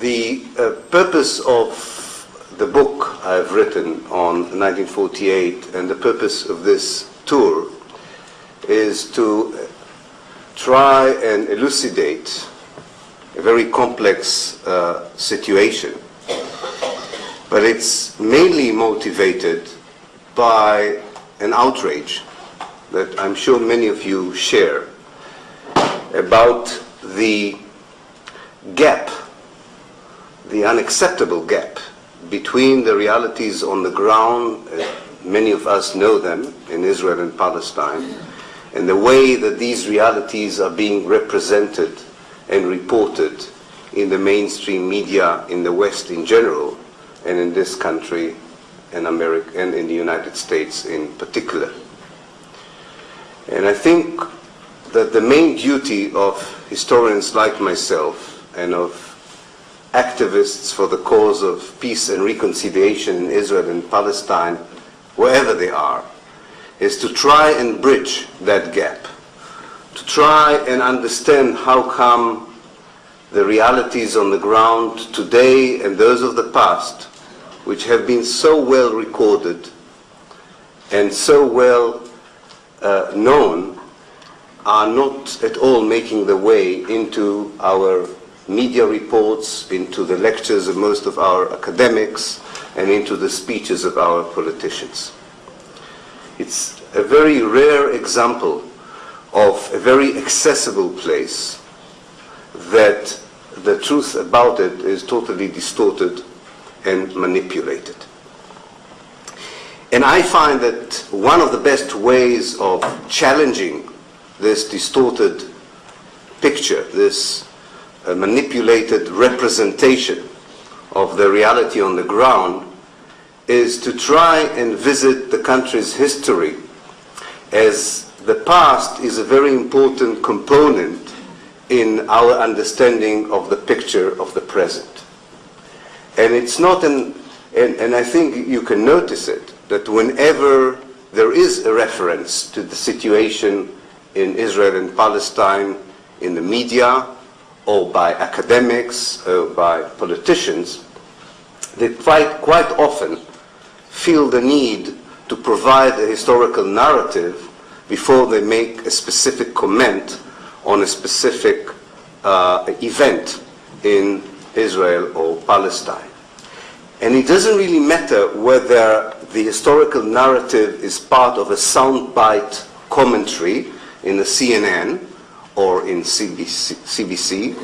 The purpose of the book I've written on 1948 and the purpose of this tour is to try and elucidate a very complex situation. But it's mainly motivated by an outrage that I'm sure many of you share about the gap, the unacceptable gap between the realities on the ground, many of us know them in Israel and Palestine, and the way that these realities are being represented and reported in the mainstream media in the West in general, and in this country and America and in the United States in particular. And I think that the main duty of historians like myself and of activists for the cause of peace and reconciliation in Israel and Palestine, wherever they are, is to try and bridge that gap, to try and understand how come the realities on the ground today and those of the past, which have been so well recorded and so well known, are not at all making their way into our media reports, into the lectures of most of our academics, and into the speeches of our politicians. It's a very rare example of a very accessible place that the truth about it is totally distorted and manipulated. And I find that one of the best ways of challenging this distorted picture, this manipulated representation of the reality on the ground, is to try and visit the country's history, as the past is a very important component in our understanding of the picture of the present. And it's not and I think you can notice it, that whenever there is a reference to the situation in Israel and Palestine in the media, or by academics, or by politicians, they quite often feel the need to provide a historical narrative before they make a specific comment on a specific event in Israel or Palestine. And it doesn't really matter whether the historical narrative is part of a soundbite commentary in the CNN or in CBC,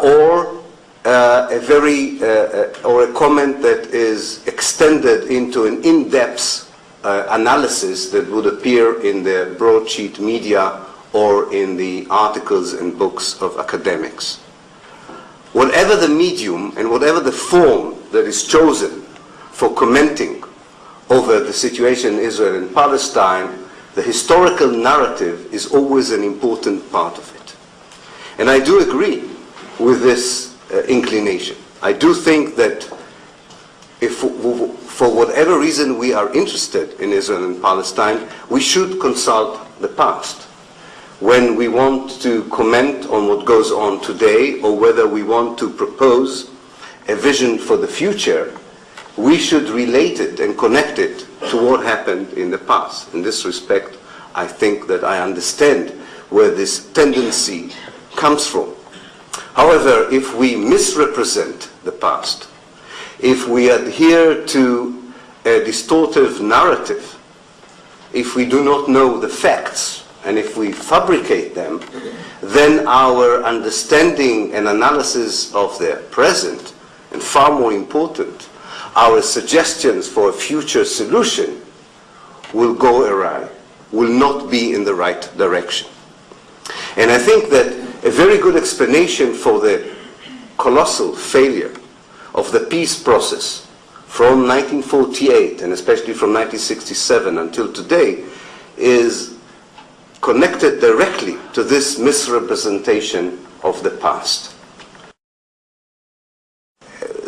or a comment that is extended into an in-depth analysis that would appear in the broadsheet media or in the articles and books of academics. Whatever the medium and whatever the form that is chosen for commenting over the situation in Israel and Palestine, the historical narrative is always an important part of it. And I do agree with this inclination. I do think that if for whatever reason we are interested in Israel and Palestine, we should consult the past. When we want to comment on what goes on today, or whether we want to propose a vision for the future, we should relate it and connect it to what happened in the past. In this respect, I think that I understand where this tendency comes from. However, if we misrepresent the past, if we adhere to a distortive narrative, if we do not know the facts, and if we fabricate them, then our understanding and analysis of the present, and far more important, our suggestions for a future solution, will go awry, will not be in the right direction. And I think that a very good explanation for the colossal failure of the peace process from 1948, and especially from 1967 until today, is connected directly to this misrepresentation of the past.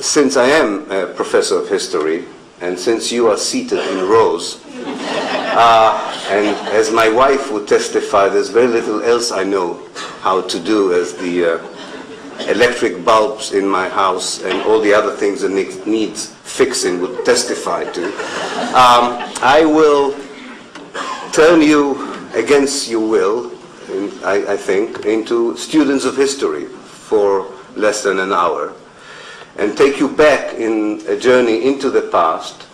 Since I am a professor of history, and since you are seated in rows, and as my wife would testify, there's very little else I know how to do as the electric bulbs in my house and all the other things that needs fixing would testify to. I will turn you, against your will, I think, into students of history for less than an hour and take you back in a journey into the past,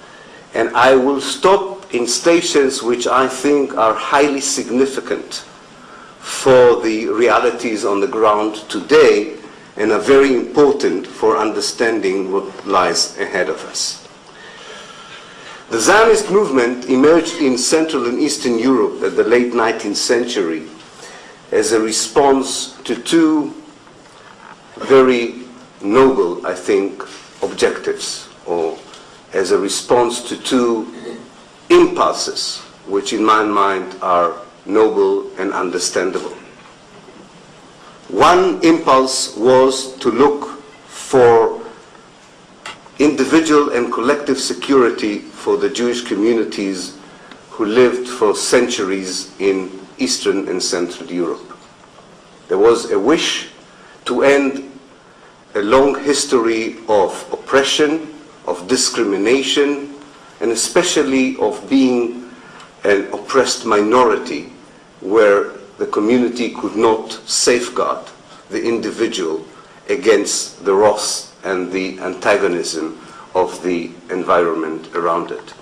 and I will stop in stations which I think are highly significant for the realities on the ground today and are very important for understanding what lies ahead of us. The Zionist movement emerged in Central and Eastern Europe at the late 19th century as a response to two very noble, I think, objectives, or as a response to two impulses, which in my mind are noble and understandable. One impulse was to look for individual and collective security for the Jewish communities who lived for centuries in Eastern and Central Europe. There was a wish to end a long history of oppression, of discrimination, and especially of being an oppressed minority where the community could not safeguard the individual against the wrath and the antagonism of the environment around it.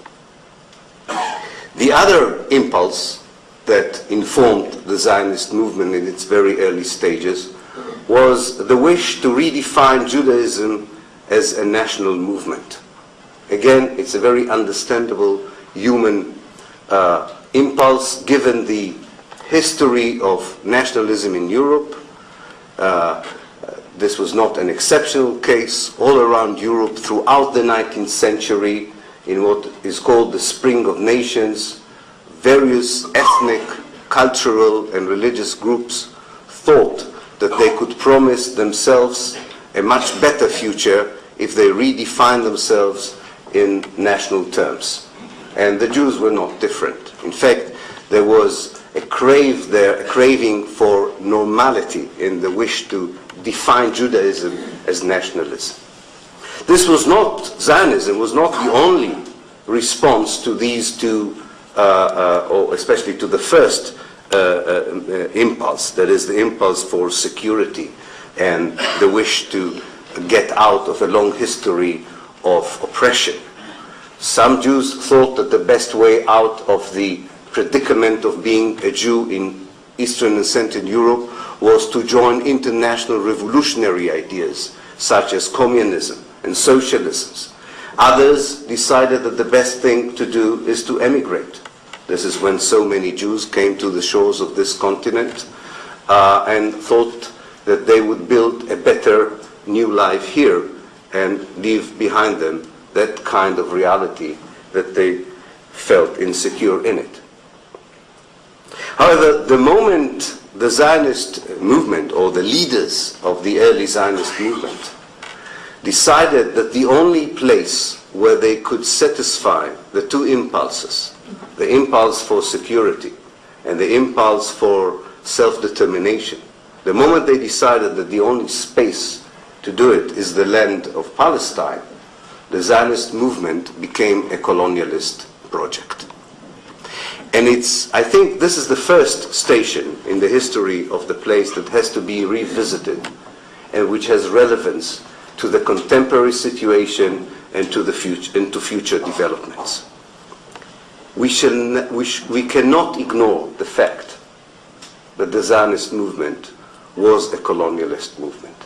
The other impulse that informed the Zionist movement in its very early stages was the wish to redefine Judaism as a national movement. Again, it's a very understandable human impulse given the history of nationalism in Europe. This was not an exceptional case. All around Europe throughout the 19th century, in what is called the Spring of Nations, various ethnic, cultural, and religious groups thought that they could promise themselves a much better future if they redefined themselves in national terms. And the Jews were not different. In fact, there was a craving for normality in the wish to define Judaism as nationalism. This was not, Zionism was not the only response to these two, or especially to the first impulse, that is the impulse for security and the wish to get out of a long history of oppression. Some Jews thought that the best way out of the predicament of being a Jew in Eastern and Central Europe was to join international revolutionary ideas such as communism and socialism. Others decided that the best thing to do is to emigrate. This is when so many Jews came to the shores of this continent and thought that they would build a better new life here and leave behind them that kind of reality that they felt insecure in it. However, the moment the Zionist movement, or the leaders of the early Zionist movement, decided that the only place where they could satisfy the two impulses, the impulse for security and the impulse for self-determination, the moment they decided that the only space to do it is the land of Palestine, the Zionist movement became a colonialist project. And I think this is the first station in the history of the place that has to be revisited and which has relevance to the contemporary situation and to future developments. We cannot ignore the fact that the Zionist movement was a colonialist movement,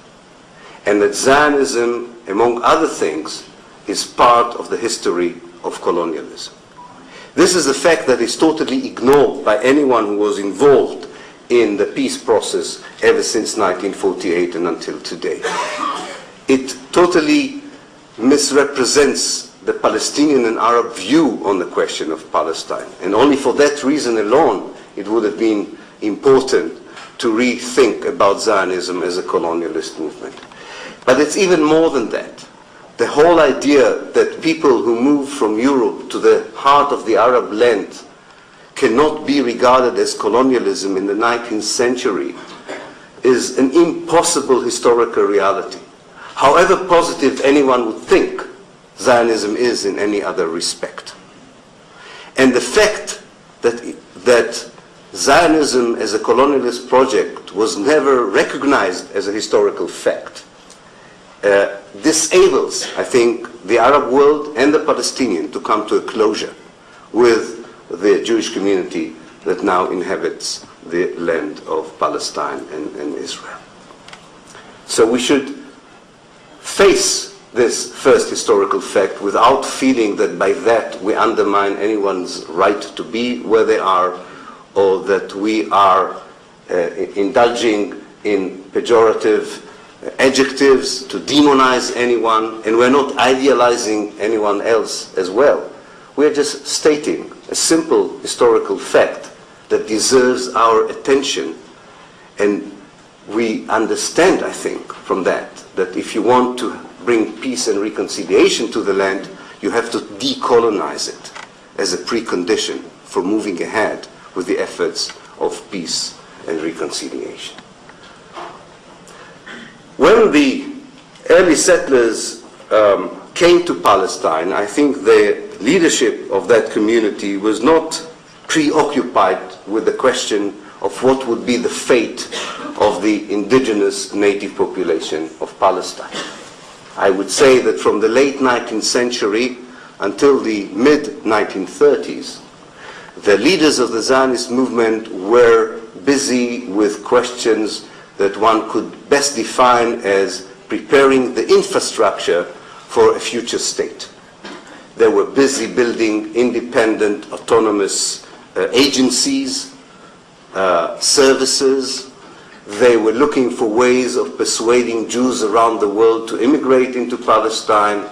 and that Zionism, among other things, is part of the history of colonialism. This is a fact that is totally ignored by anyone who was involved in the peace process ever since 1948 and until today. It totally misrepresents the Palestinian and Arab view on the question of Palestine. And only for that reason alone, it would have been important to rethink about Zionism as a colonialist movement. But it's even more than that. The whole idea that people who move from Europe to the heart of the Arab land cannot be regarded as colonialism in the 19th century is an impossible historical reality, however positive anyone would think Zionism is in any other respect. And the fact that Zionism as a colonialist project was never recognized as a historical fact disables, I think, the Arab world and the Palestinian to come to a closure with the Jewish community that now inhabits the land of Palestine and Israel. So we should face this first historical fact without feeling that by that we undermine anyone's right to be where they are, or that we are indulging in pejorative adjectives to demonize anyone, and we're not idealizing anyone else as well. We're just stating a simple historical fact that deserves our attention, and we understand, I think, from that if you want to bring peace and reconciliation to the land, you have to decolonize it as a precondition for moving ahead with the efforts of peace and reconciliation. When the early settlers came to Palestine, I think the leadership of that community was not preoccupied with the question of what would be the fate of the indigenous native population of Palestine. I would say that from the late 19th century until the mid-1930s, the leaders of the Zionist movement were busy with questions that one could best define as preparing the infrastructure for a future state. They were busy building independent, autonomous agencies, services. They were looking for ways of persuading Jews around the world to immigrate into Palestine,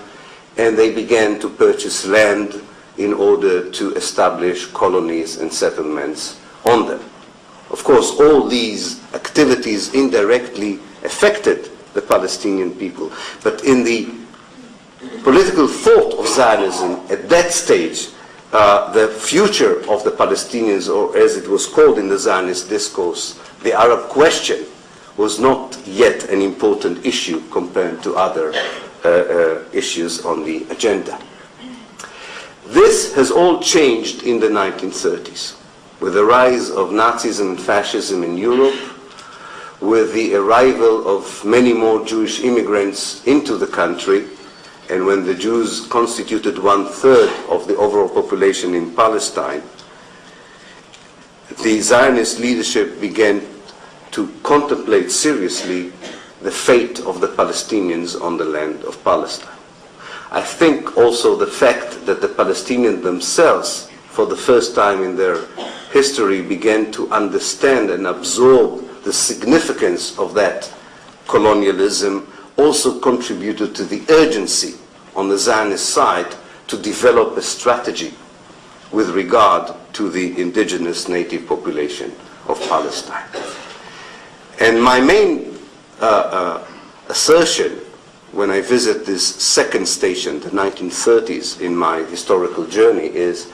and they began to purchase land in order to establish colonies and settlements on them. Of course, all these activities indirectly affected the Palestinian people, but in the political thought of Zionism at that stage, the future of the Palestinians, or as it was called in the Zionist discourse, the Arab question, was not yet an important issue compared to other issues on the agenda. This has all changed in the 1930s, with the rise of Nazism and fascism in Europe, with the arrival of many more Jewish immigrants into the country, and when the Jews constituted 1/3 of the overall population in Palestine, the Zionist leadership began to contemplate seriously the fate of the Palestinians on the land of Palestine. I think also the fact that the Palestinians themselves, for the first time in their history, began to understand and absorb the significance of that colonialism also contributed to the urgency on the Zionist side to develop a strategy with regard to the indigenous native population of Palestine. And my main assertion when I visit this second station, the 1930s, in my historical journey, is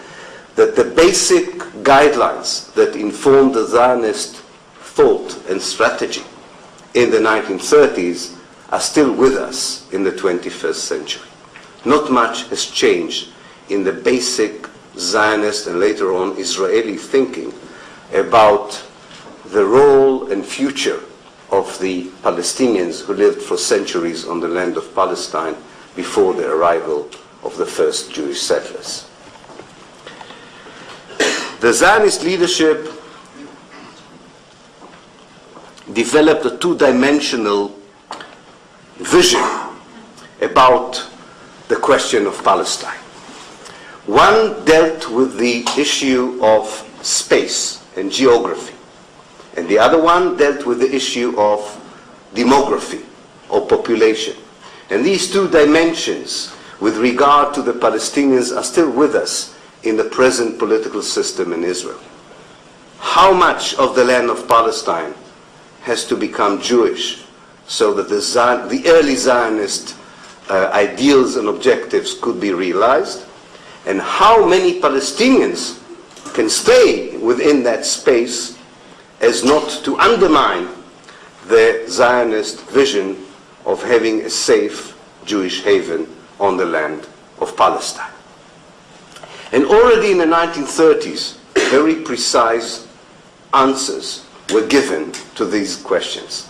that the basic guidelines that informed the Zionist thought and strategy in the 1930s are still with us in the 21st century. Not much has changed in the basic Zionist and later on Israeli thinking about the role and future of the Palestinians who lived for centuries on the land of Palestine before the arrival of the first Jewish settlers. The Zionist leadership developed a two-dimensional vision about the question of Palestine. One dealt with the issue of space and geography, and the other one dealt with the issue of demography or population. And these two dimensions with regard to the Palestinians are still with us in the present political system in Israel. How much of the land of Palestine has to become Jewish so that the early Zionist ideals and objectives could be realized, and how many Palestinians can stay within that space as not to undermine the Zionist vision of having a safe Jewish haven on the land of Palestine. And already in the 1930s, very precise answers were given to these questions.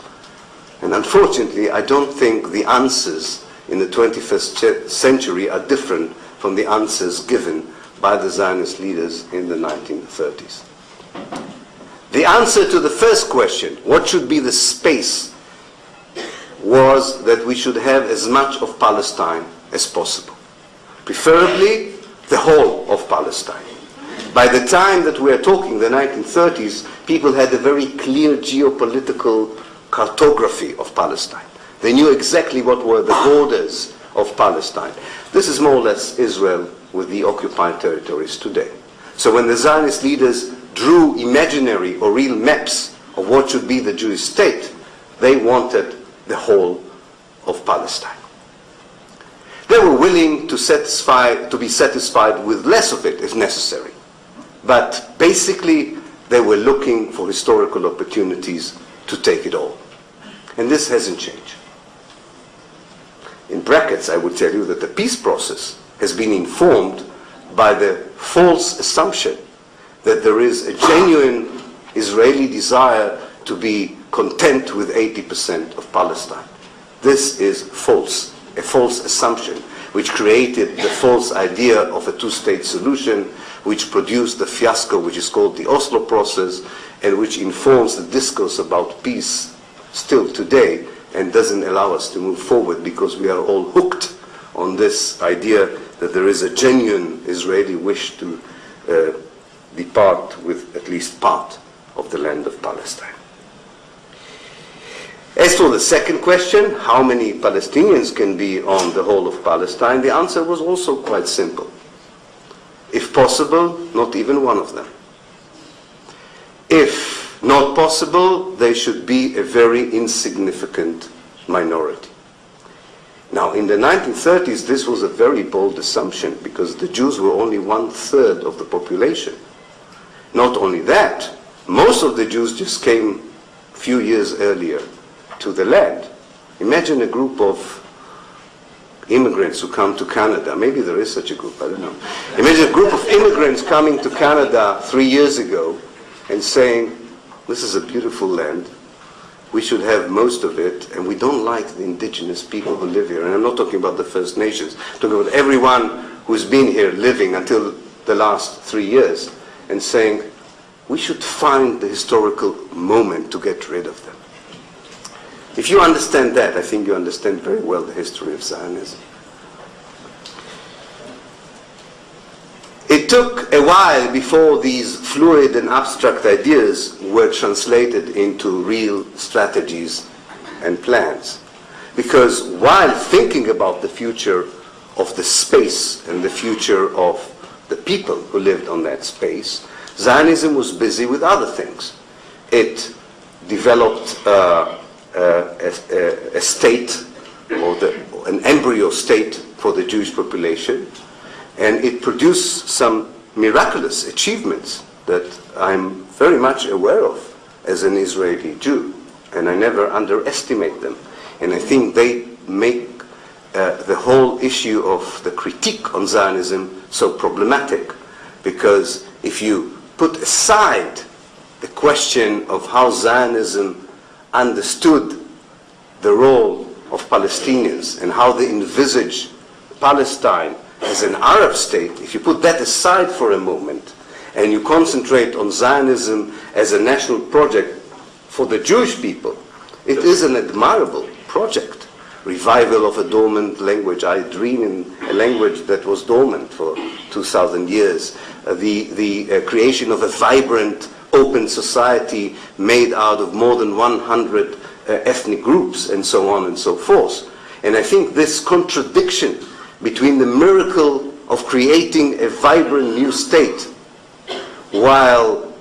And unfortunately, I don't think the answers in the 21st century are different from the answers given by the Zionist leaders in the 1930s. The answer to the first question, what should be the space, was that we should have as much of Palestine as possible. Preferably the whole of Palestine. By the time that we are talking, the 1930s, people had a very clear geopolitical cartography of Palestine. They knew exactly what were the borders of Palestine. This is more or less Israel with the occupied territories today. So when the Zionist leaders drew imaginary or real maps of what should be the Jewish state, they wanted the whole of Palestine. They were willing to be satisfied with less of it if necessary. But basically, they were looking for historical opportunities to take it all. And this hasn't changed. In brackets, I would tell you that the peace process has been informed by the false assumption that there is a genuine Israeli desire to be content with 80% of Palestine. This is false, a false assumption, which created the false idea of a two-state solution, which produced the fiasco which is called the Oslo process, and which informs the discourse about peace still today, and doesn't allow us to move forward because we are all hooked on this idea that there is a genuine Israeli wish to depart with at least part of the land of Palestine. As for the second question, how many Palestinians can be on the whole of Palestine, the answer was also quite simple. If possible, not even one of them. If not possible, they should be a very insignificant minority. Now, in the 1930s, this was a very bold assumption because the Jews were only 1/3 of the population. Not only that, most of the Jews just came a few years earlier to the land. Imagine a group of immigrants who come to Canada. Maybe there is such a group, I don't know. Imagine a group of immigrants coming to Canada 3 years ago and saying, this is a beautiful land, we should have most of it, and we don't like the indigenous people who live here. And I'm not talking about the First Nations, I'm talking about everyone who's been here living until the last 3 years, and saying, we should find the historical moment to get rid of them. If you understand that, I think you understand very well the history of Zionism. It took a while before these fluid and abstract ideas were translated into real strategies and plans. Because while thinking about the future of the space and the future of the people who lived on that space, Zionism was busy with other things. It developed a state, or an embryo state for the Jewish population, and it produced some miraculous achievements that I'm very much aware of as an Israeli Jew, and I never underestimate them. And I think they make the whole issue of the critique on Zionism so problematic, because if you put aside the question of how Zionism understood the role of Palestinians and how they envisage Palestine as an Arab state, if you put that aside for a moment and you concentrate on Zionism as a national project for the Jewish people, it is an admirable project. Revival of a dormant language. I dream in a language that was dormant for 2,000 years. The creation of a vibrant, open society made out of more than 100 ethnic groups, and so on and so forth. And I think this contradiction between the miracle of creating a vibrant new state while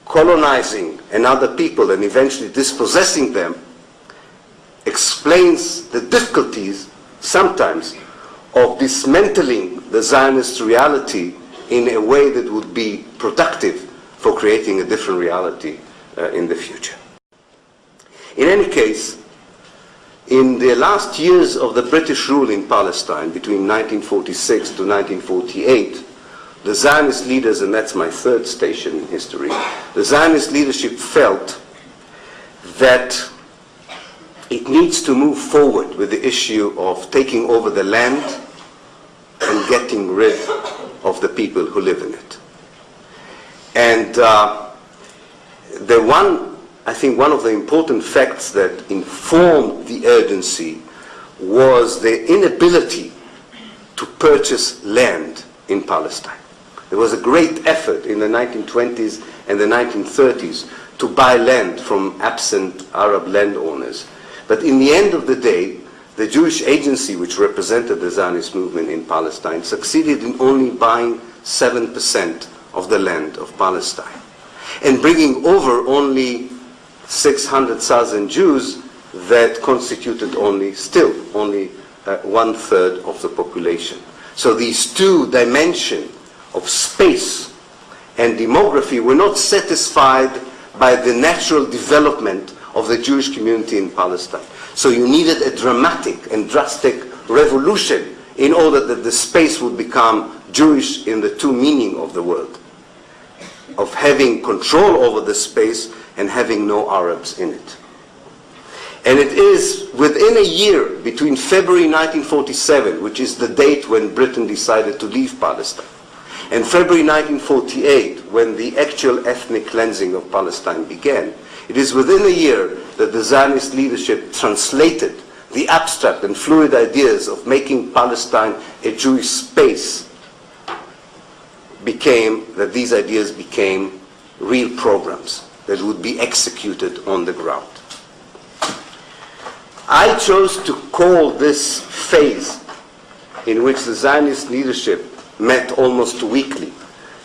colonizing another people and eventually dispossessing them explains the difficulties sometimes of dismantling the Zionist reality in a way that would be productive for creating a different reality in the future. In any case, in the last years of the British rule in Palestine, between 1946 to 1948, the Zionist leaders, and that's my third station in history, the Zionist leadership felt that it needs to move forward with the issue of taking over the land and getting rid of the people who live in it. And I think one of the important facts that informed the urgency was the inability to purchase land in Palestine. There was a great effort in the 1920s and the 1930s to buy land from absent Arab landowners. But in the end of the day, the Jewish agency, which represented the Zionist movement in Palestine, succeeded in only buying 7% of the land of Palestine, and bringing over only 600,000 Jews that constituted only 1/3 of the population. So these two dimensions of space and demography were not satisfied by the natural development of the Jewish community in Palestine. So you needed a dramatic and drastic revolution in order that the space would become Jewish in the true meaning of the word, of having control over the space and having no Arabs in it. And it is within a year, between February 1947, which is the date when Britain decided to leave Palestine, and February 1948, when the actual ethnic cleansing of Palestine began, it is within a year that the Zionist leadership translated the abstract and fluid ideas of making Palestine a Jewish space, that these ideas became real programs that would be executed on the ground. I chose to call this phase, in which the Zionist leadership met almost weekly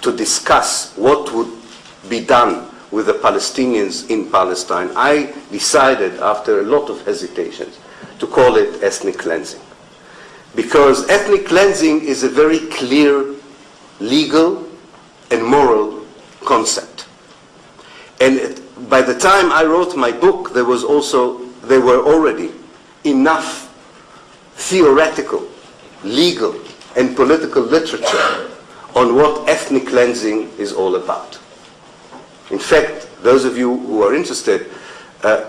to discuss what would be done with the Palestinians in Palestine, I decided, after a lot of hesitations, to call it ethnic cleansing. Because ethnic cleansing is a very clear legal and moral concept. And by the time I wrote my book, there were already enough theoretical, legal, and political literature on what ethnic cleansing is all about. In fact, those of you who are interested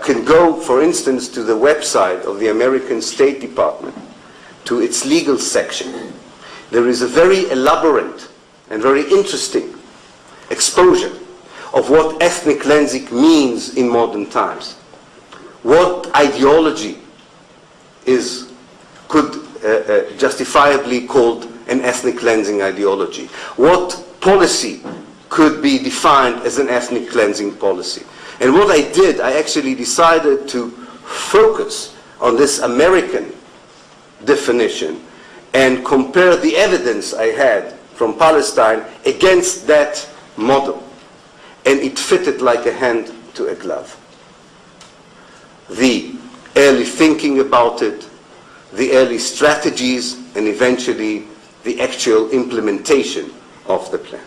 can go, for instance, to the website of the American State Department, to its legal section. There is a very elaborate and very interesting exposure of what ethnic cleansing means in modern times. What ideology could justifiably called an ethnic cleansing ideology? What policy could be defined as an ethnic cleansing policy? And what I did, I actually decided to focus on this American definition and compare the evidence I had from Palestine against that model. And it fitted like a hand to a glove. The early thinking about it, the early strategies, and eventually the actual implementation of the plan.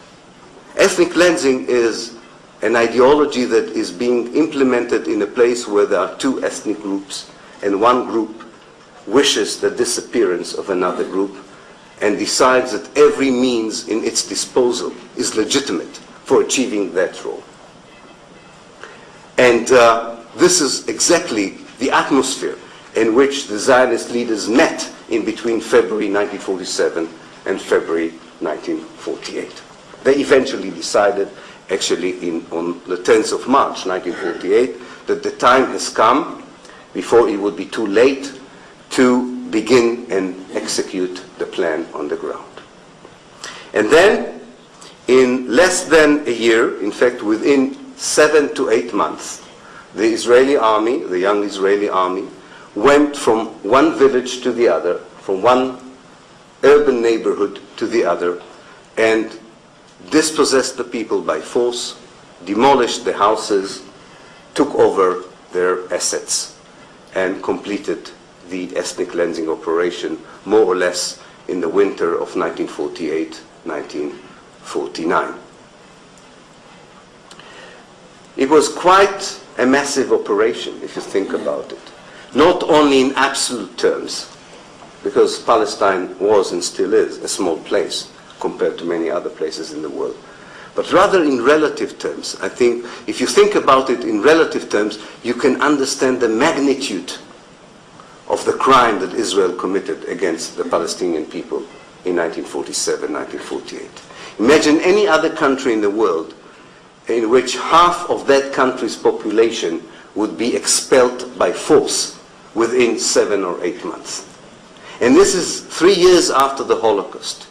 Ethnic cleansing is an ideology that is being implemented in a place where there are two ethnic groups, and one group wishes the disappearance of another group and decides that every means in its disposal is legitimate for achieving that role. And this is exactly the atmosphere in which the Zionist leaders met in between February 1947 and February 1948. They eventually decided, actually on the 10th of March 1948, that the time has come, before it would be too late, to begin and execute the plan on the ground. And then, in less than a year, in fact within 7 to 8 months, the Israeli army, the young Israeli army, went from one village to the other, from one urban neighborhood to the other, and dispossessed the people by force, demolished the houses, took over their assets, and completed the ethnic cleansing operation more or less in the winter of 1948-1949. It was quite a massive operation, if you think about it. Not only in absolute terms, because Palestine was and still is a small place compared to many other places in the world, but rather in relative terms. I think if you think about it in relative terms, you can understand the magnitude of the crime that Israel committed against the Palestinian people in 1947, 1948. Imagine any other country in the world in which half of that country's population would be expelled by force within 7 or 8 months. And this is 3 years after the Holocaust.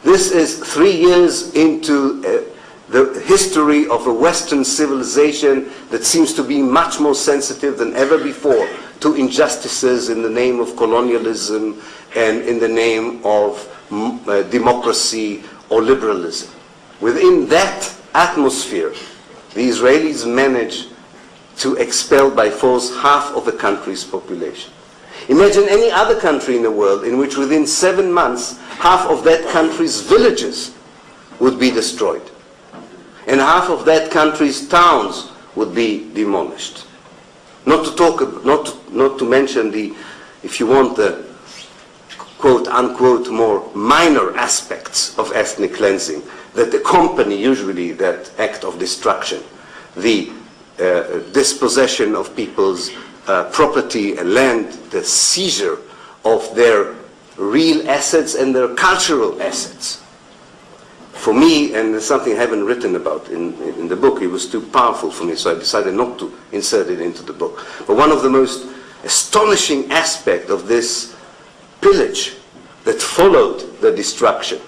This is 3 years into the history of a Western civilization that seems to be much more sensitive than ever before to injustices in the name of colonialism and in the name of democracy or liberalism. Within that atmosphere, the Israelis managed to expel by force half of the country's population. Imagine any other country in the world in which within 7 months, half of that country's villages would be destroyed. And half of that country's towns would be demolished. Not to mention the, if you want, the quote unquote more minor aspects of ethnic cleansing that accompany usually that act of destruction. The dispossession of people's property and land, the seizure of their real assets and their cultural assets. For me, and it's something I haven't written about in the book, it was too powerful for me, so I decided not to insert it into the book. But one of the most astonishing aspects of this pillage that followed the destruction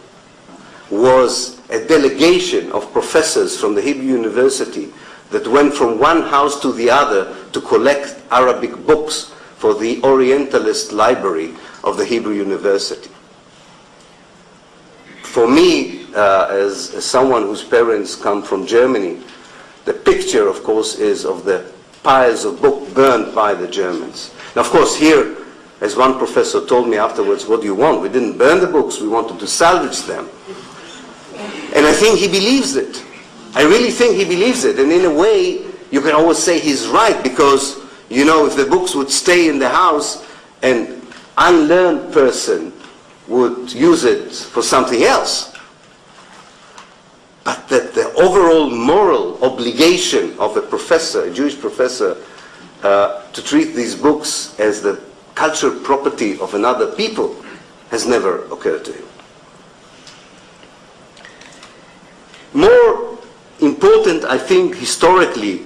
was a delegation of professors from the Hebrew University that went from one house to the other to collect Arabic books for the Orientalist library of the Hebrew University. For me, as someone whose parents come from Germany, the picture, of course, is of the piles of books burned by the Germans. Now, of course, here, as one professor told me afterwards, what do you want? We didn't burn the books, we wanted to salvage them. And I think he believes it. I really think he believes it. And in a way, you can always say he's right, because, you know, if the books would stay in the house, an unlearned person would use it for something else. But that the overall moral obligation of a professor, a Jewish professor, to treat these books as the cultural property of another people has never occurred to him. More important, I think, historically,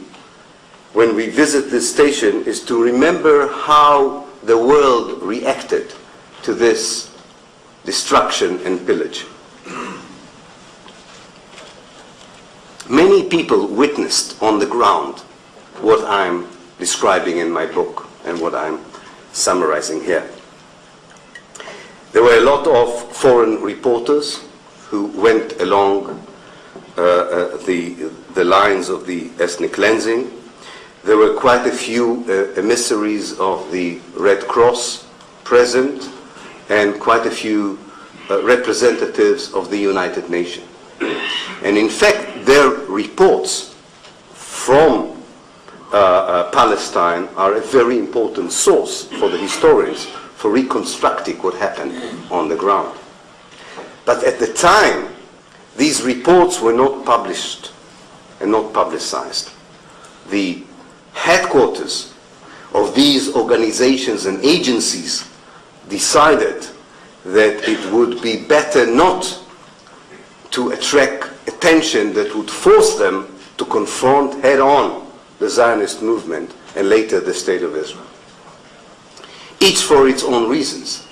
when we visit this station, is to remember how the world reacted to this destruction and pillage. Many people witnessed on the ground what I'm describing in my book and what I'm summarizing here. There were a lot of foreign reporters who went along the lines of the ethnic cleansing. There were quite a few emissaries of the Red Cross present, and quite a few representatives of the United Nations. And in fact, their reports from Palestine are a very important source for the historians for reconstructing what happened on the ground. But at the time, these reports were not published and not publicized. The headquarters of these organizations and agencies decided that it would be better not to attract attention that would force them to confront head-on the Zionist movement and later the State of Israel. Each for its own reasons.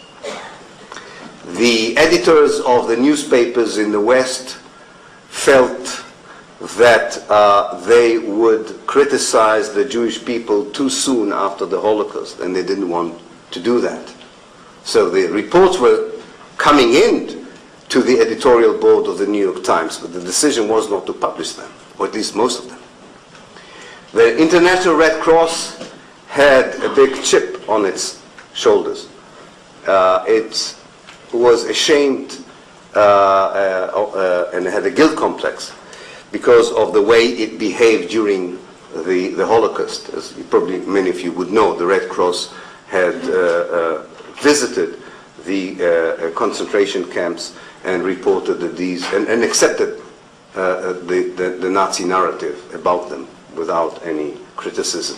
The editors of the newspapers in the West felt that they would criticize the Jewish people too soon after the Holocaust, and they didn't want to do that. So the reports were coming in to the editorial board of the New York Times, but the decision was not to publish them, or at least most of them. The International Red Cross had a big chip on its shoulders. It was ashamed and had a guilt complex because of the way it behaved during the Holocaust. As probably many of you would know, the Red Cross had visited the concentration camps and reported that these, and accepted the Nazi narrative about them without any criticism.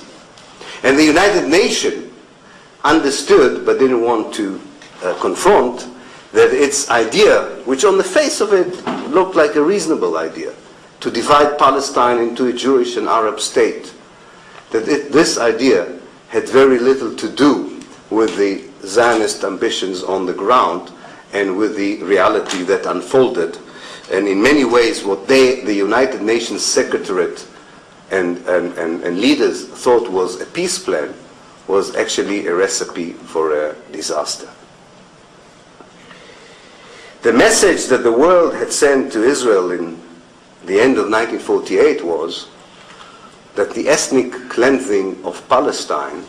And the United Nations understood, but didn't want to confront, that its idea, which on the face of it looked like a reasonable idea, to divide Palestine into a Jewish and Arab state, that this idea had very little to do with the Zionist ambitions on the ground and with the reality that unfolded. And in many ways, what the United Nations Secretariat and leaders thought was a peace plan was actually a recipe for a disaster. The message that the world had sent to Israel in the end of 1948 was that the ethnic cleansing of Palestine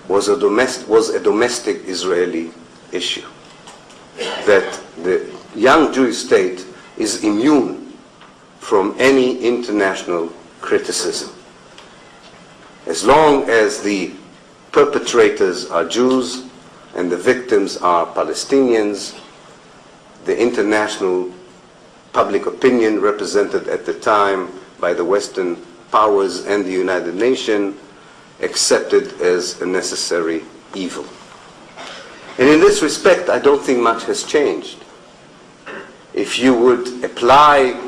was a domestic Israeli issue. That the young Jewish state is immune from any international criticism. As long as the perpetrators are Jews and the victims are Palestinians, the international public opinion represented at the time by the Western powers and the United Nations accepted as a necessary evil. And in this respect, I don't think much has changed. If you would apply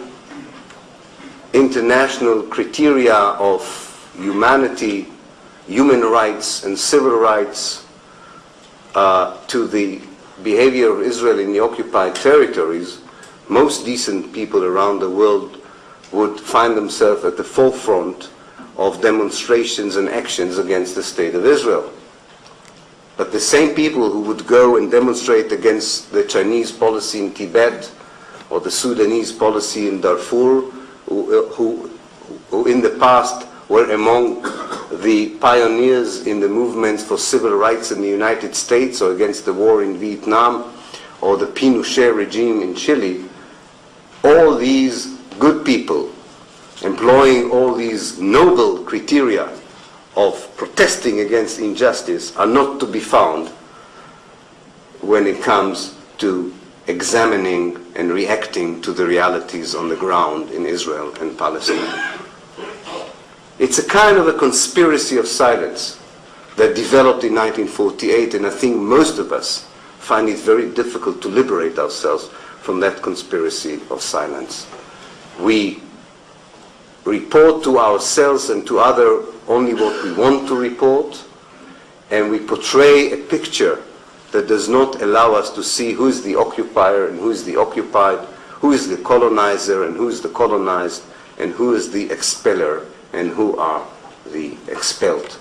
international criteria of humanity, human rights, and civil rights to the behavior of Israel in the occupied territories, most decent people around the world would find themselves at the forefront of demonstrations and actions against the state of Israel. But the same people who would go and demonstrate against the Chinese policy in Tibet or the Sudanese policy in Darfur, who in the past were among the pioneers in the movements for civil rights in the United States or against the war in Vietnam or the Pinochet regime in Chile, all these good people employing all these noble criteria of protesting against injustice are not to be found when it comes to examining and reacting to the realities on the ground in Israel and Palestine. It's a kind of a conspiracy of silence that developed in 1948, and I think most of us find it very difficult to liberate ourselves from that conspiracy of silence. We report to ourselves and to others only what we want to report, and we portray a picture that does not allow us to see who is the occupier and who is the occupied, who is the colonizer and who is the colonized, and who is the expeller and who are the expelled.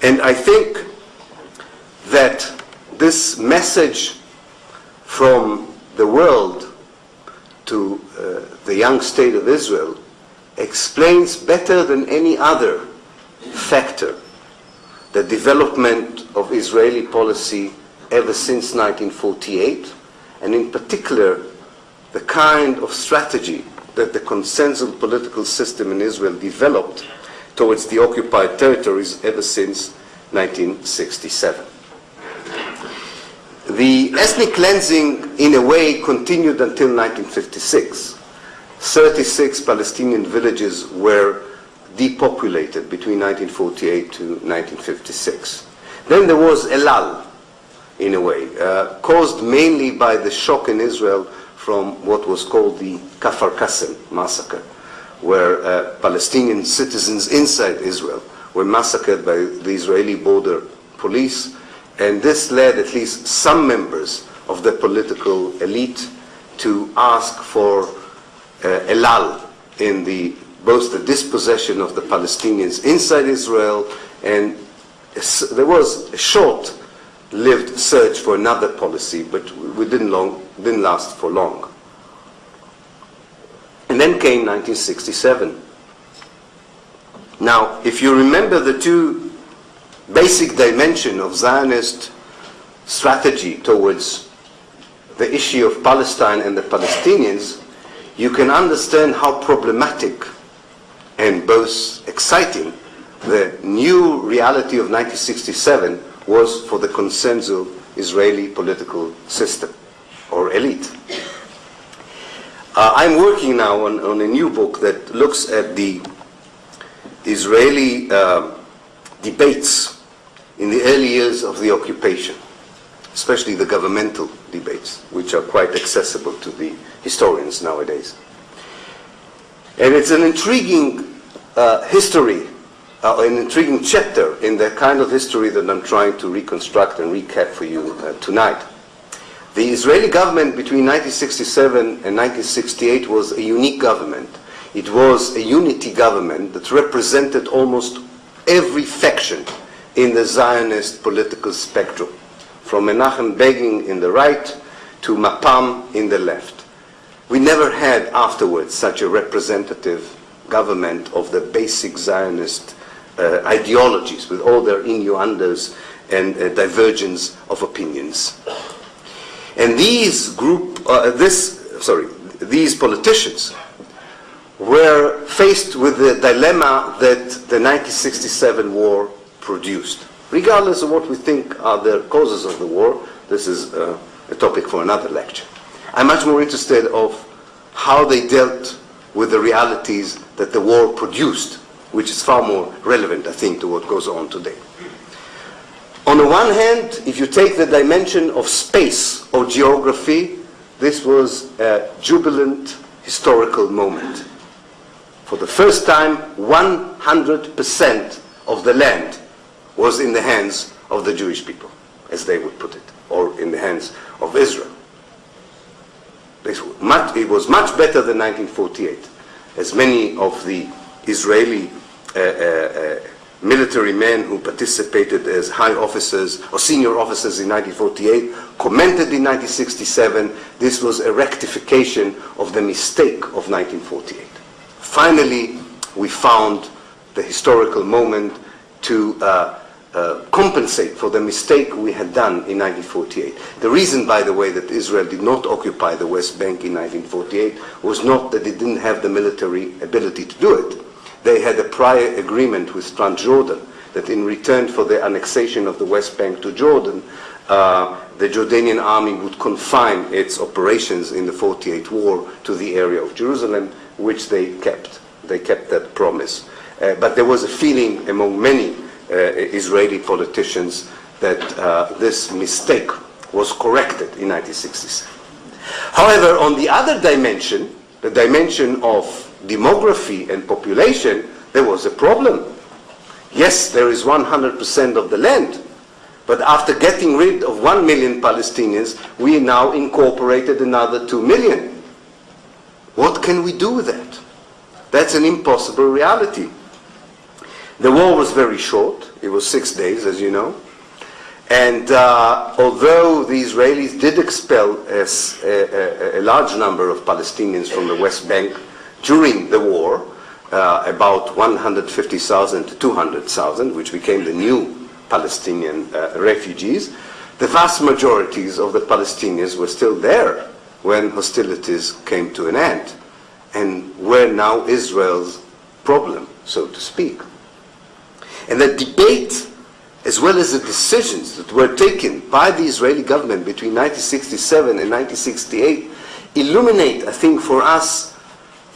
And I think that this message from the world to the young state of Israel explains better than any other factor the development of Israeli policy ever since 1948, and in particular the kind of strategy that the consensus political system in Israel developed towards the occupied territories ever since 1967. The ethnic cleansing, in a way, continued until 1956. 36 Palestinian villages were depopulated between 1948 to 1956. Then there was a lull, in a way, caused mainly by the shock in Israel from what was called the Kfar Qasim massacre, where Palestinian citizens inside Israel were massacred by the Israeli border police, and this led at least some members of the political elite to ask for a lull in both the dispossession of the Palestinians inside Israel, and there was a short-lived search for another policy, but we didn't last for long. And then came 1967. Now, if you remember the two basic dimensions of Zionist strategy towards the issue of Palestine and the Palestinians, you can understand how problematic and both exciting, the new reality of 1967 was for the consensual Israeli political system or elite. I'm working now on a new book that looks at the Israeli debates in the early years of the occupation, especially the governmental debates, which are quite accessible to the historians nowadays. And it's an intriguing history, an intriguing chapter in the kind of history that I'm trying to reconstruct and recap for you tonight. The Israeli government between 1967 and 1968 was a unique government. It was a unity government that represented almost every faction in the Zionist political spectrum, from Menachem Begin in the right to Mapam in the left. We never had afterwards such a representative government of the basic Zionist ideologies with all their innuendos and divergence of opinions. And these politicians were faced with the dilemma that the 1967 war produced. Regardless of what we think are the causes of the war, this is a topic for another lecture. I'm much more interested of how they dealt with the realities that the war produced, which is far more relevant, I think, to what goes on today. On the one hand, if you take the dimension of space or geography, this was a jubilant historical moment. For the first time, 100% of the land was in the hands of the Jewish people, as they would put it, or in the hands of Israel. It was much better than 1948, as many of the Israeli military men who participated as high officers or senior officers in 1948 commented in 1967, this was a rectification of the mistake of 1948. Finally, we found the historical moment to compensate for the mistake we had done in 1948. The reason, by the way, that Israel did not occupy the West Bank in 1948 was not that it didn't have the military ability to do it. They had a prior agreement with Transjordan that in return for the annexation of the West Bank to Jordan, the Jordanian army would confine its operations in the 48 war to the area of Jerusalem, which they kept. They kept that promise. But there was a feeling among many Israeli politicians that this mistake was corrected in 1967. However, on the other dimension, the dimension of demography and population, there was a problem. Yes, there is 100% of the land, but after getting rid of 1 million Palestinians, we now incorporated another 2 million. What can we do with that? That's an impossible reality. The war was very short. It was 6 days, as you know. And although the Israelis did expel a large number of Palestinians from the West Bank during the war, about 150,000 to 200,000, which became the new Palestinian refugees, the vast majorities of the Palestinians were still there when hostilities came to an end, and were now Israel's problem, so to speak. And the debate, as well as the decisions that were taken by the Israeli government between 1967 and 1968, illuminate, I think, for us,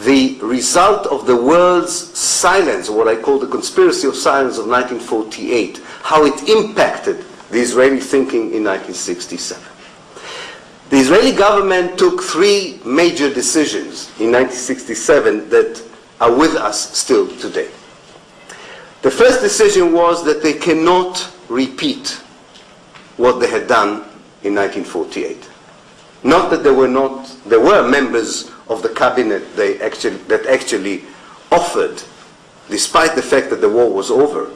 the result of the world's silence, or what I call the conspiracy of silence of 1948, how it impacted the Israeli thinking in 1967. The Israeli government took 3 major decisions in 1967 that are with us still today. The first decision was that they cannot repeat what they had done in 1948. Not that there were members of the cabinet that actually offered, despite the fact that the war was over,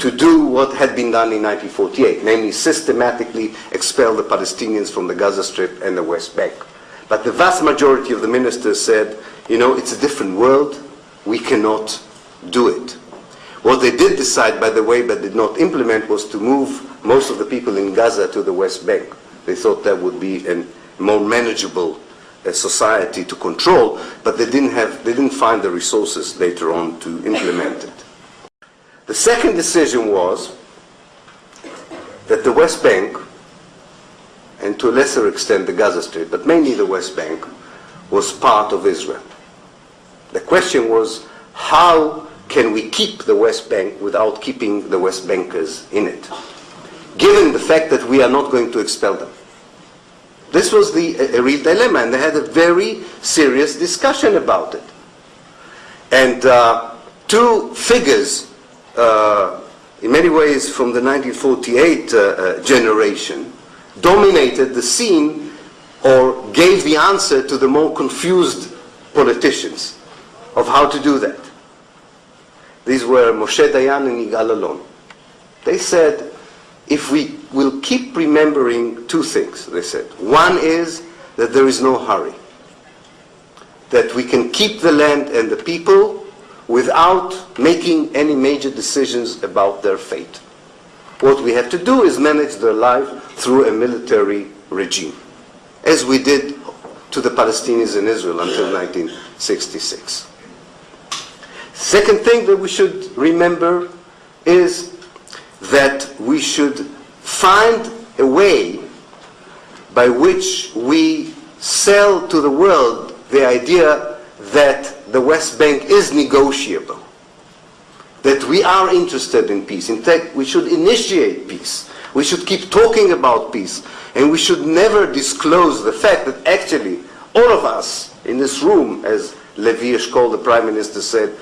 to do what had been done in 1948, namely systematically expel the Palestinians from the Gaza Strip and the West Bank. But the vast majority of the ministers said, you know, it's a different world, we cannot do it. What they did decide, by the way, but did not implement, was to move most of the people in Gaza to the West Bank. They thought that would be a more manageable a society to control, but they didn't find the resources later on to implement it. The second decision was that the West Bank, and to a lesser extent the Gaza Strip, but mainly the West Bank, was part of Israel. The question was, how can we keep the West Bank without keeping the West Bankers in it, given the fact that we are not going to expel them? This was a real dilemma, and they had a very serious discussion about it. And two figures, in many ways from the 1948 generation, dominated the scene or gave the answer to the more confused politicians of how to do that. These were Moshe Dayan and Yigal Allon. They said, if we will keep remembering two things, they said. One is that there is no hurry, that we can keep the land and the people without making any major decisions about their fate. What we have to do is manage their life through a military regime, as we did to the Palestinians in Israel until 1966. Second thing that we should remember is that we should find a way by which we sell to the world the idea that the West Bank is negotiable, that we are interested in peace. In fact, we should initiate peace. We should keep talking about peace, and we should never disclose the fact that actually all of us in this room, as Levi Eshkol, the Prime Minister, said,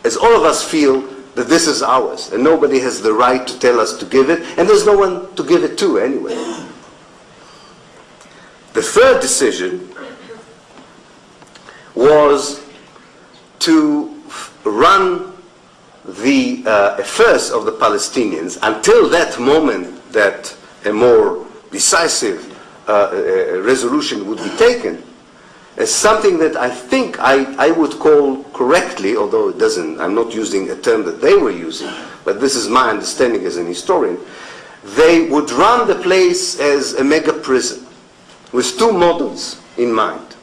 as all of us feel that this is ours, and nobody has the right to tell us to give it, and there's no one to give it to anyway. The third decision was to run the affairs of the Palestinians until that moment that a more decisive resolution would be taken, as something that I think I would call correctly, although it doesn't, I'm not using a term that they were using, but this is my understanding as an historian. They would run the place as a mega prison with two models in mind.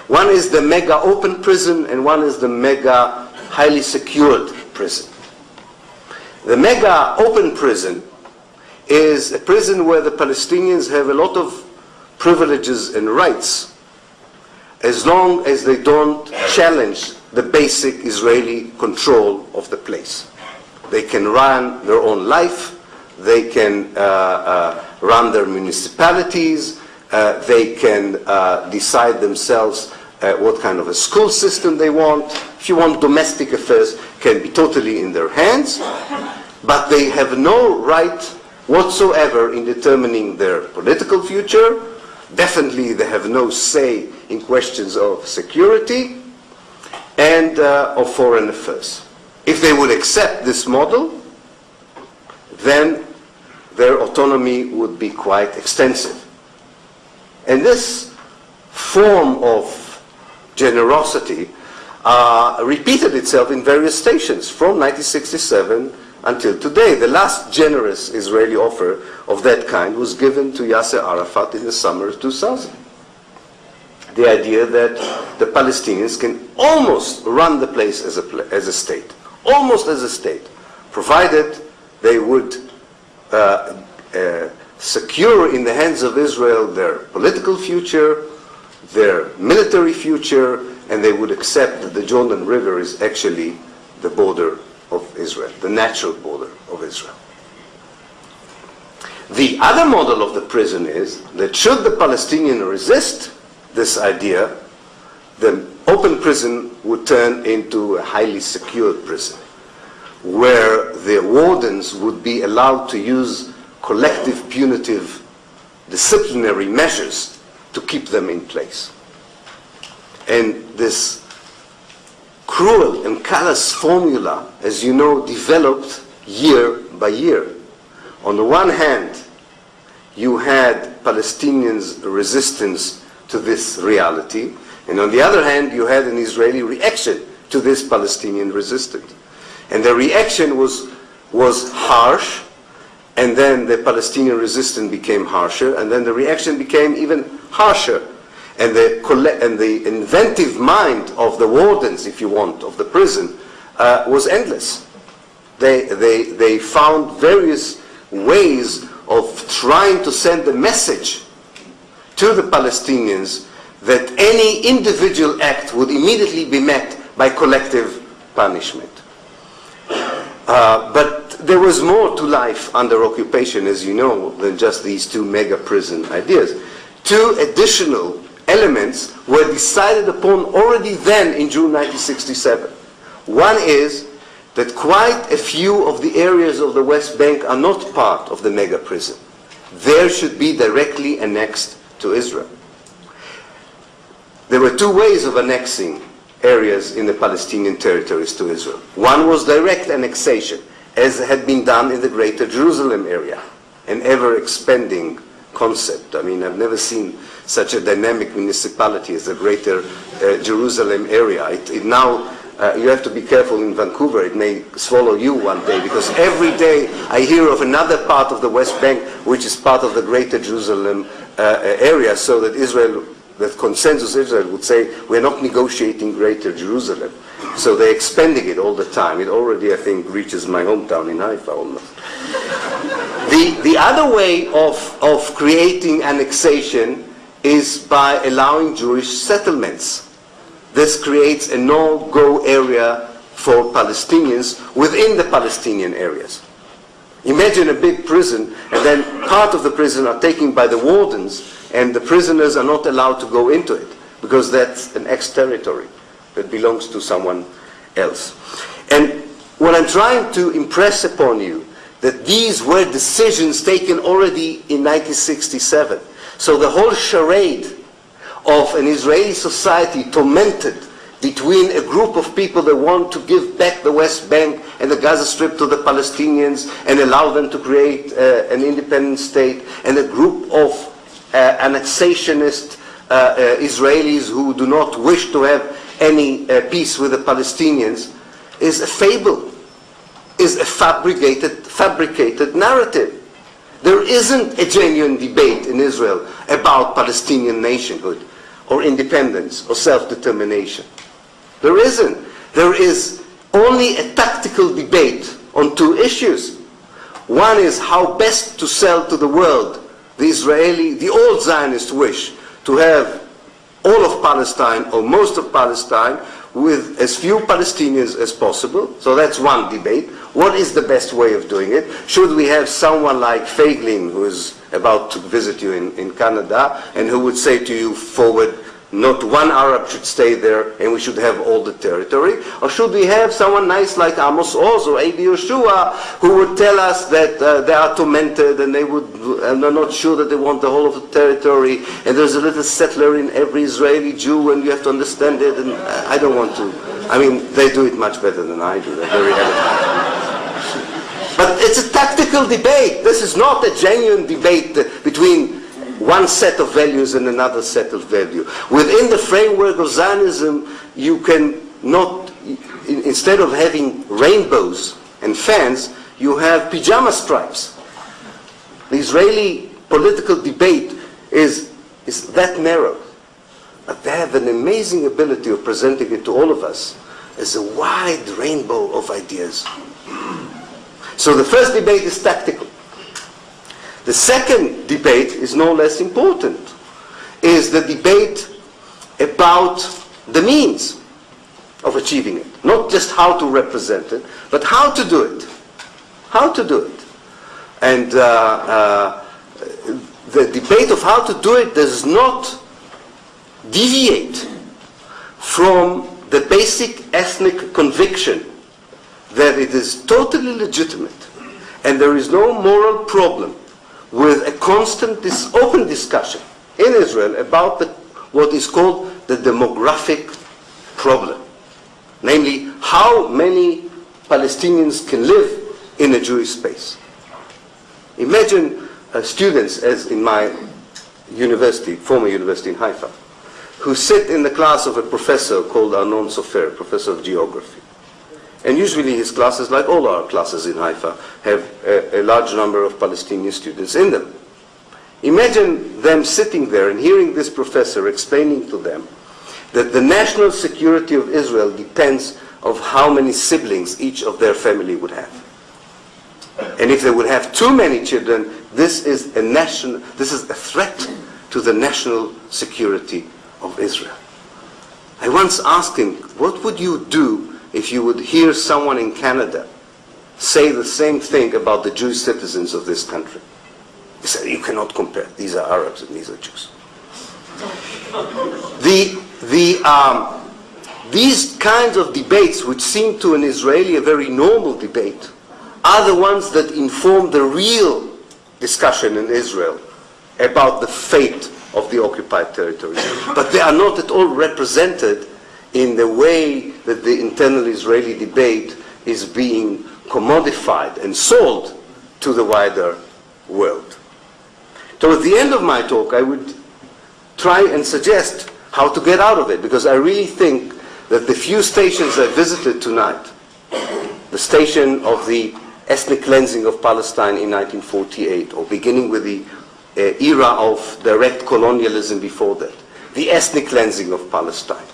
One is the mega open prison, and one is the mega highly secured prison. The mega open prison is a prison where the Palestinians have a lot of privileges and rights, as long as they don't challenge the basic Israeli control of the place. They can run their own life, they can run their municipalities, they can decide themselves what kind of a school system they want. If you want, domestic affairs can be totally in their hands, but they have no right whatsoever in determining their political future. Definitely they have no say in questions of security and of foreign affairs. If they would accept this model, then their autonomy would be quite extensive. And this form of generosity repeated itself in various stations from 1967 until today. The last generous Israeli offer of that kind was given to Yasser Arafat in the summer of 2000. The idea that the Palestinians can almost run the place as a state, almost as a state, provided they would secure in the hands of Israel their political future, their military future, and they would accept that the Jordan River is actually the border of Israel, the natural border of Israel. The other model of the prison is that should the Palestinian resist this idea, the open prison would turn into a highly secured prison, where the wardens would be allowed to use collective punitive disciplinary measures to keep them in place. And this cruel and callous formula, as you know, developed year by year. On the one hand, you had Palestinians' resistance to this reality, and on the other hand, you had an Israeli reaction to this Palestinian resistance. And the reaction was harsh, and then the Palestinian resistance became harsher, and then the reaction became even harsher. And the inventive mind of the wardens, if you want, of the prison, was endless. They found various ways of trying to send a message to the Palestinians that any individual act would immediately be met by collective punishment. But there was more to life under occupation, as you know, than just these two mega prison ideas. Two additional elements were decided upon already then in June 1967. One is that quite a few of the areas of the West Bank are not part of the mega prison. There should be directly annexed to Israel. There were two ways of annexing areas in the Palestinian territories to Israel. One was direct annexation, as had been done in the Greater Jerusalem area, an ever-expanding concept. I mean, I've never seen such a dynamic municipality as the Greater Jerusalem area. It now, you have to be careful in Vancouver, it may swallow you one day, because every day I hear of another part of the West Bank which is part of the Greater Jerusalem area, so that Israel, that consensus Israel would say, we're not negotiating Greater Jerusalem. So they're expanding it all the time. It already, I think, reaches my hometown in Haifa almost. The other way of creating annexation is by allowing Jewish settlements. This creates a no-go area for Palestinians within the Palestinian areas. Imagine a big prison, and then part of the prison are taken by the wardens, and the prisoners are not allowed to go into it, because that's an ex-territory that belongs to someone else. And what I'm trying to impress upon you, that these were decisions taken already in 1967. So the whole charade of an Israeli society tormented between a group of people that want to give back the West Bank and the Gaza Strip to the Palestinians and allow them to create an independent state, and a group of annexationist Israelis who do not wish to have any peace with the Palestinians, is a fable, is a fabricated narrative. There isn't a genuine debate in Israel about Palestinian nationhood or independence or self-determination. There isn't. There is only a tactical debate on two issues. One is how best to sell to the world the old Zionist wish to have all of Palestine or most of Palestine with as few Palestinians as possible. So that's one debate. What is the best way of doing it? Should we have someone like Feiglin, who is about to visit you in Canada, and who would say to you forward, not one Arab should stay there and we should have all the territory? Or should we have someone nice like Amos Oz or Abi Yehoshua, who would tell us that they are tormented and they're not sure that they want the whole of the territory, and there's a little settler in every Israeli Jew and you have to understand it, and I don't want to. I mean, they do it much better than I do. They're very eloquent. But it's a tactical debate. This is not a genuine debate between one set of values and another set of value. Within the framework of Zionism, you can not, instead of having rainbows and fans, you have pajama stripes. The Israeli political debate is that narrow. But they have an amazing ability of presenting it to all of us as a wide rainbow of ideas. So the first debate is tactical. The second debate is no less important, is the debate about the means of achieving it. Not just how to represent it, but how to do it. How to do it. And the debate of how to do it does not deviate from the basic ethnic conviction that it is totally legitimate and there is no moral problem with a constant open discussion in Israel about what is called the demographic problem. Namely, how many Palestinians can live in a Jewish space. Imagine students, as in my university, former university in Haifa, who sit in the class of a professor called Arnon Sofer, professor of geography. And usually his classes, like all our classes in Haifa, have a large number of Palestinian students in them. Imagine them sitting there and hearing this professor explaining to them that the national security of Israel depends on how many siblings each of their family would have. And if they would have too many children, this is a threat to the national security of Israel. I once asked him, what would you do if you would hear someone in Canada say the same thing about the Jewish citizens of this country? He said, you cannot compare. These are Arabs and these are Jews. These kinds of debates, which seem to an Israeli a very normal debate, are the ones that inform the real discussion in Israel about the fate of the occupied territories. But they are not at all represented in the way that the internal Israeli debate is being commodified and sold to the wider world. So at the end of my talk, I would try and suggest how to get out of it, because I really think that the few stations I visited tonight, the station of the ethnic cleansing of Palestine in 1948, or beginning with the era of direct colonialism before that, the ethnic cleansing of Palestine,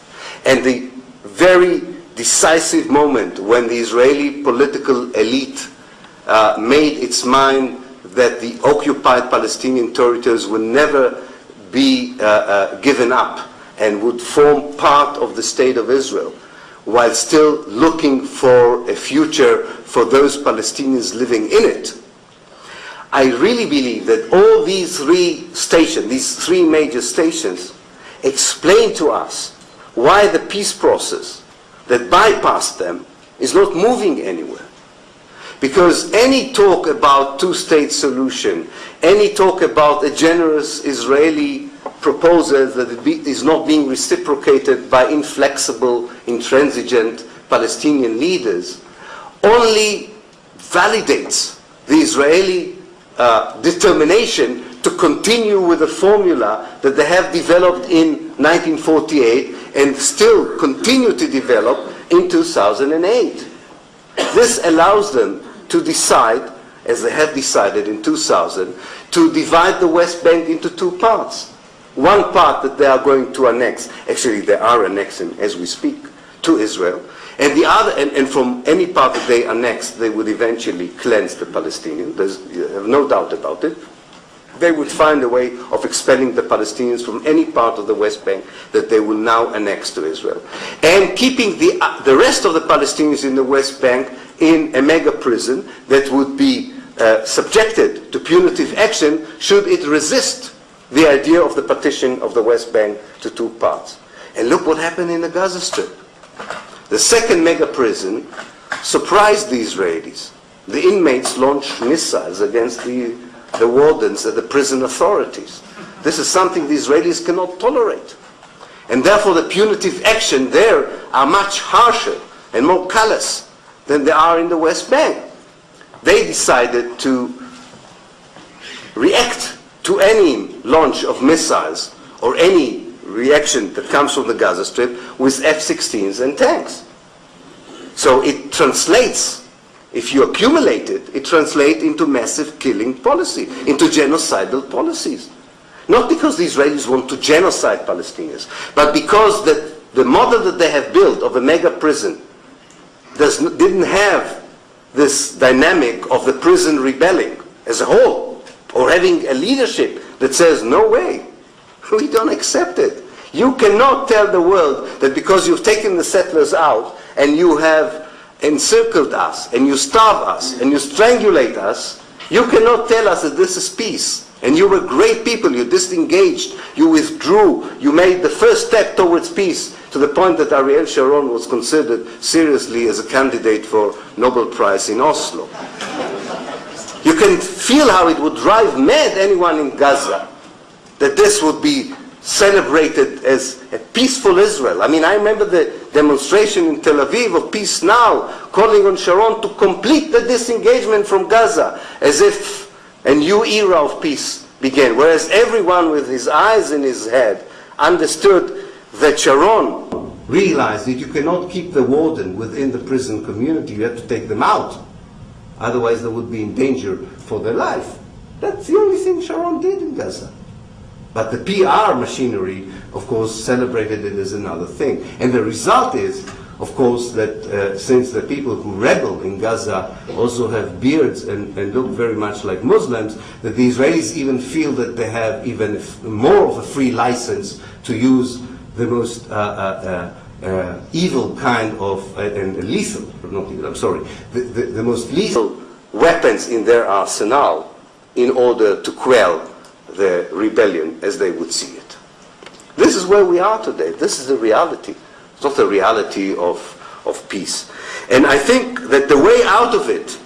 and the very decisive moment when the Israeli political elite made its mind that the occupied Palestinian territories would never be given up and would form part of the state of Israel, while still looking for a future for those Palestinians living in it. I really believe that all these three stations, these three major stations, explain to us why the peace process that bypassed them is not moving anywhere. Because any talk about two-state solution, any talk about a generous Israeli proposal that is not being reciprocated by inflexible, intransigent Palestinian leaders, only validates the Israeli determination to continue with the formula that they have developed in 1948 and still continue to develop in 2008. This allows them to decide, as they have decided in 2000, to divide the West Bank into two parts. One part that they are going to annex, actually they are annexing as we speak, to Israel, and the other, and from any part that they annex, they would eventually cleanse the Palestinians. You have no doubt about it. They would find a way of expelling the Palestinians from any part of the West Bank that they will now annex to Israel, and keeping the rest of the Palestinians in the West Bank in a mega prison that would be subjected to punitive action should it resist the idea of the partition of the West Bank to two parts. And look what happened in the Gaza Strip. The second mega prison surprised the Israelis. The inmates launched missiles against the wardens and the prison authorities. This is something the Israelis cannot tolerate. And therefore the punitive action there are much harsher and more callous than they are in the West Bank. They decided to react to any launch of missiles or any reaction that comes from the Gaza Strip with F-16s and tanks. So it translates, if you accumulate it, it translates into massive killing policy, into genocidal policies. Not because the Israelis want to genocide Palestinians, but because the model that they have built of a mega prison didn't have this dynamic of the prison rebelling as a whole, or having a leadership that says, no way, we don't accept it. You cannot tell the world that because you've taken the settlers out and you have encircled us and you starve us and you strangulate us, you cannot tell us that this is peace. And you were great people, you disengaged, you withdrew, you made the first step towards peace, to the point that Ariel Sharon was considered seriously as a candidate for Nobel Prize in Oslo. You can feel how it would drive mad anyone in Gaza that this would be celebrated as a peaceful Israel. I mean, I remember the demonstration in Tel Aviv of Peace Now, calling on Sharon to complete the disengagement from Gaza, as if a new era of peace began. Whereas everyone with his eyes in his head understood that Sharon realized that you cannot keep the warden within the prison community, you have to take them out. Otherwise they would be in danger for their life. That's the only thing Sharon did in Gaza. But the PR machinery, of course, celebrated it as another thing. And the result is, of course, that since the people who rebel in Gaza also have beards and look very much like Muslims, that the Israelis even feel that they have even more of a free license to use the most evil kind of, and lethal, not evil, I'm sorry, the most lethal weapons in their arsenal in order to quell the rebellion as they would see it. This is where we are today. This is the reality. It's not the reality of peace. And I think that the way out of it,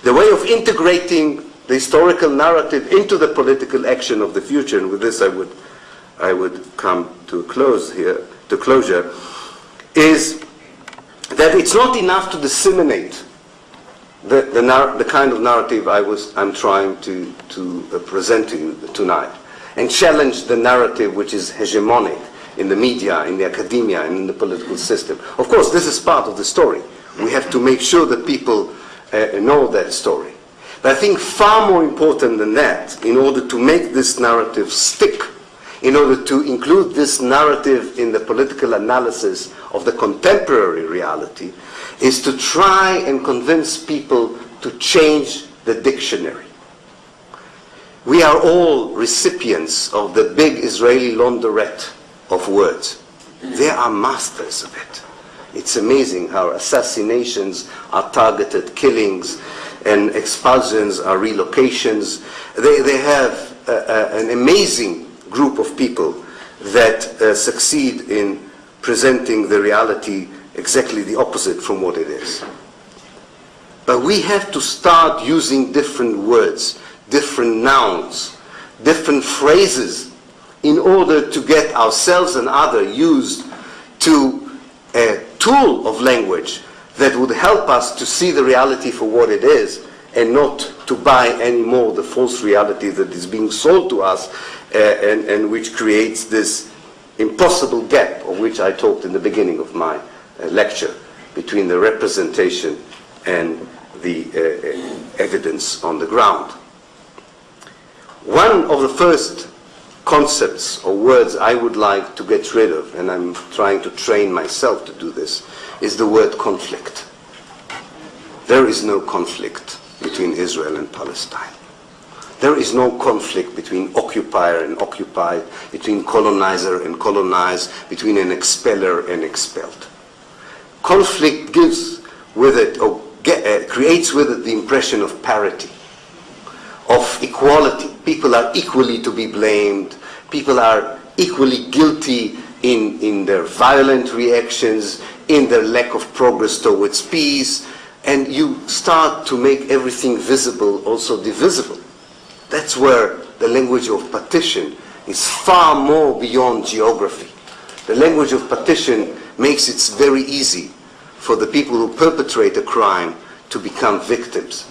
the way of integrating the historical narrative into the political action of the future, and with this I would come to a close here, to closure, is that it's not enough to disseminate the kind of narrative I'm trying to present to you tonight, and challenge the narrative which is hegemonic in the media, in the academia, and in the political system. Of course, this is part of the story. We have to make sure that people know that story. But I think far more important than that, in order to make this narrative stick, in order to include this narrative in the political analysis of the contemporary reality, is to try and convince people to change the dictionary. We are all recipients of the big Israeli laundrette of words. They are masters of it. It's amazing how assassinations are targeted killings and expulsions are relocations. They have an amazing group of people that succeed in presenting the reality exactly the opposite from what it is. But we have to start using different words, different nouns, different phrases in order to get ourselves and others used to a tool of language that would help us to see the reality for what it is and not to buy anymore the false reality that is being sold to us and which creates this impossible gap of which I talked in the beginning of my lecture between the representation and the evidence on the ground. One of the first concepts or words I would like to get rid of, and I'm trying to train myself to do this, is the word conflict. There is no conflict between Israel and Palestine. There is no conflict between occupier and occupied, between colonizer and colonized, between an expeller and expelled. Conflict gives with it, or creates with it, the impression of parity, of equality. People are equally to be blamed. People are equally guilty in their violent reactions, in their lack of progress towards peace, and you start to make everything visible, also divisible. That's where the language of partition is far more beyond geography. The language of partition makes it very easy for the people who perpetrate a crime to become victims.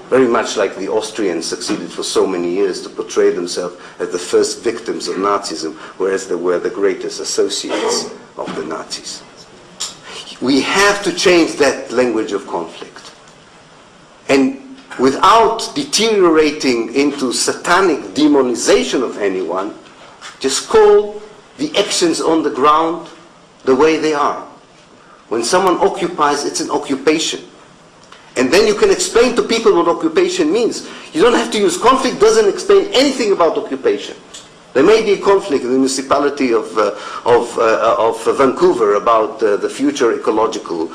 Very much like the Austrians succeeded for so many years to portray themselves as the first victims of Nazism, whereas they were the greatest associates of the Nazis. We have to change that language of conflict. And without deteriorating into satanic demonization of anyone, just call the actions on the ground the way they are. When someone occupies, it's an occupation. And then you can explain to people what occupation means. You don't have to use conflict, doesn't explain anything about occupation. There may be a conflict in the municipality of Vancouver about the future ecological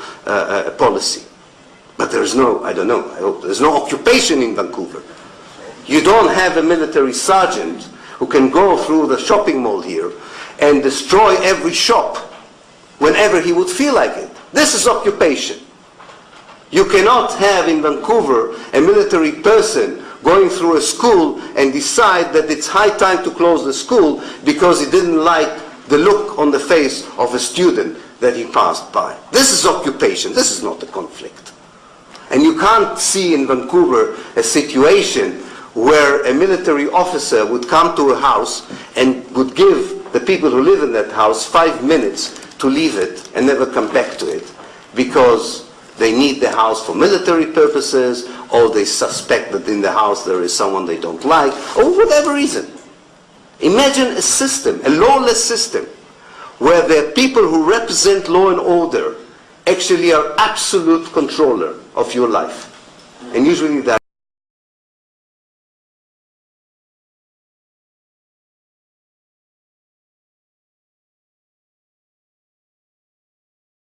policy. But there's no, I don't know, I hope there's no occupation in Vancouver. You don't have a military sergeant who can go through the shopping mall here and destroy every shop whenever he would feel like it. This is occupation. You cannot have in Vancouver a military person going through a school and decide that it's high time to close the school because he didn't like the look on the face of a student that he passed by. This is occupation. This is not a conflict. And you can't see in Vancouver a situation where a military officer would come to a house and would give the people who live in that house 5 minutes to leave it and never come back to it because they need the house for military purposes, or they suspect that in the house there is someone they don't like, or whatever reason. Imagine a system, a lawless system, where the people who represent law and order actually are absolute controller of your life. And usually that